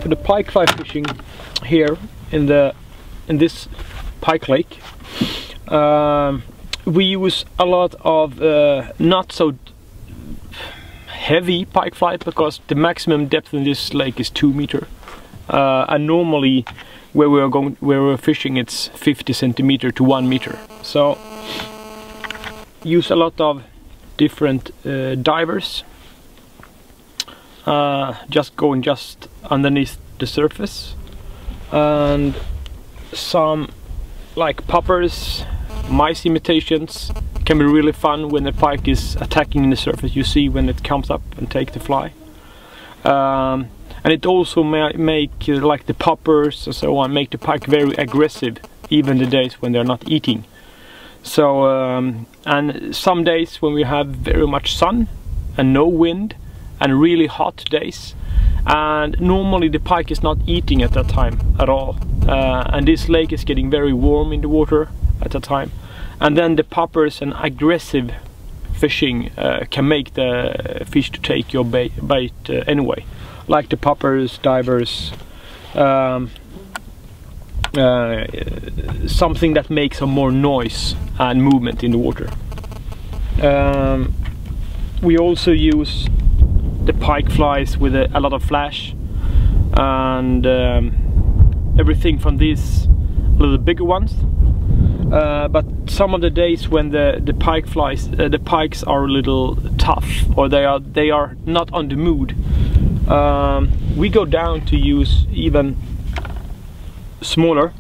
for the pike fly fishing here in this pike lake, we use a lot of not so heavy pike fly, because the maximum depth in this lake is 2 meters, and normally where we're fishing it's 50 centimeters to 1 meter. So use a lot of different divers, just going just underneath the surface, and some like poppers, mice imitations. Can be really fun when the pike is attacking the surface. You see when it comes up and take the fly, and it also make like the poppers and so on, make the pike very aggressive even the days when they're not eating. So and some days when we have very much sun and no wind and really hot days, and normally the pike is not eating at that time at all, and this lake is getting very warm in the water at that time, and then the poppers and aggressive fishing can make the fish to take your bait anyway, like the poppers, divers, something that makes some more noise and movement in the water. We also use the pike flies with a lot of flash, and everything from these little bigger ones, but some of the days when the pike flies, the pikes are a little tough, or they are not on the mood, we go down to use even smaller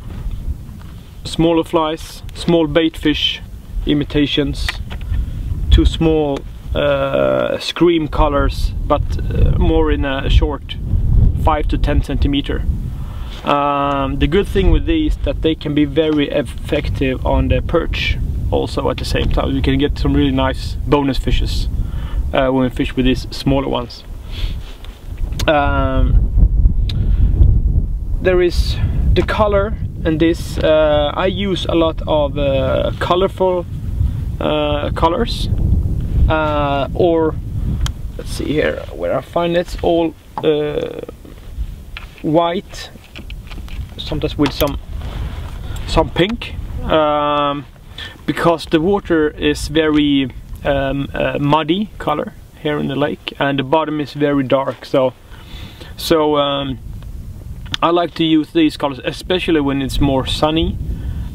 flies, small bait fish imitations, to small scream colors, but more in a short 5 to 10 centimeter. The good thing with these that they can be very effective on the perch also at the same time. You can get some really nice bonus fishes when we fish with these smaller ones. There is the color, and this I use a lot of colorful colors, or let's see here where I find it's all white, sometimes with some pink, because the water is very muddy color here in the lake, and the bottom is very dark, so I like to use these colors, especially when it's more sunny,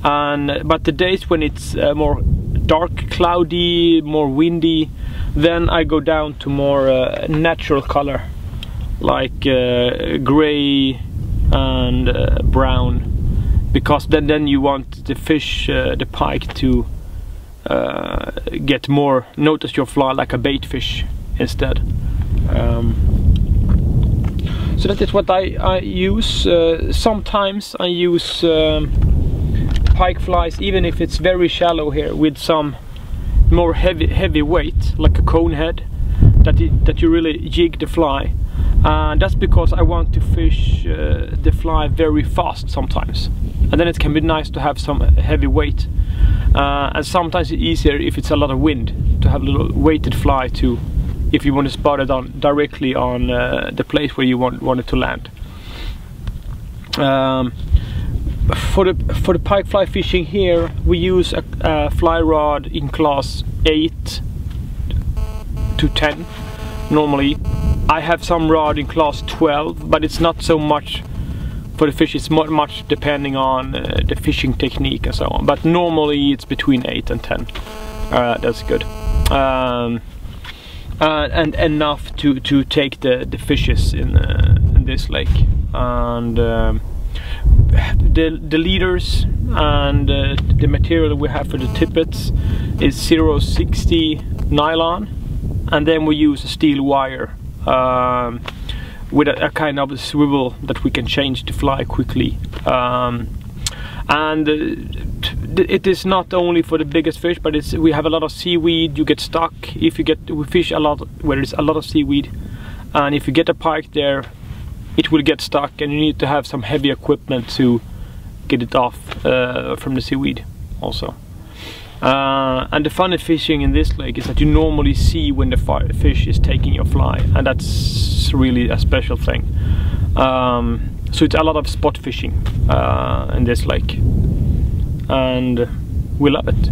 but the days when it's more dark, cloudy, more windy, then I go down to more natural color, like gray and brown, because then you want the fish, the pike, to get more, notice your fly like a bait fish instead. So that is what I use. Sometimes I use pike flies, even if it's very shallow here, with some more heavy weight, like a cone head, that you really jig the fly. That's because I want to fish the fly very fast sometimes, and then it can be nice to have some heavy weight. And sometimes it's easier if it's a lot of wind to have a little weighted fly too, if you want to spot it directly on the place where you want it to land. For the pike fly fishing here, we use a fly rod in class 8 to 10 normally. I have some rod in class 12, but it's not so much for the fish, it's much depending on the fishing technique and so on, but normally it's between 8 and 10. That's good. And enough to take the fishes in this lake. And the leaders and the material we have for the tippets is 0.60 nylon, and then we use a steel wire with a kind of a swivel that we can change to fly quickly. And it is not only for the biggest fish, but we have a lot of seaweed. You get stuck if we fish a lot where there's a lot of seaweed, and if you get a pike there, it will get stuck, and you need to have some heavy equipment to get it off from the seaweed also. And the fun of fishing in this lake is that you normally see when the fish is taking your fly, and that's really a special thing. So it's a lot of spot fishing in this lake, and we love it.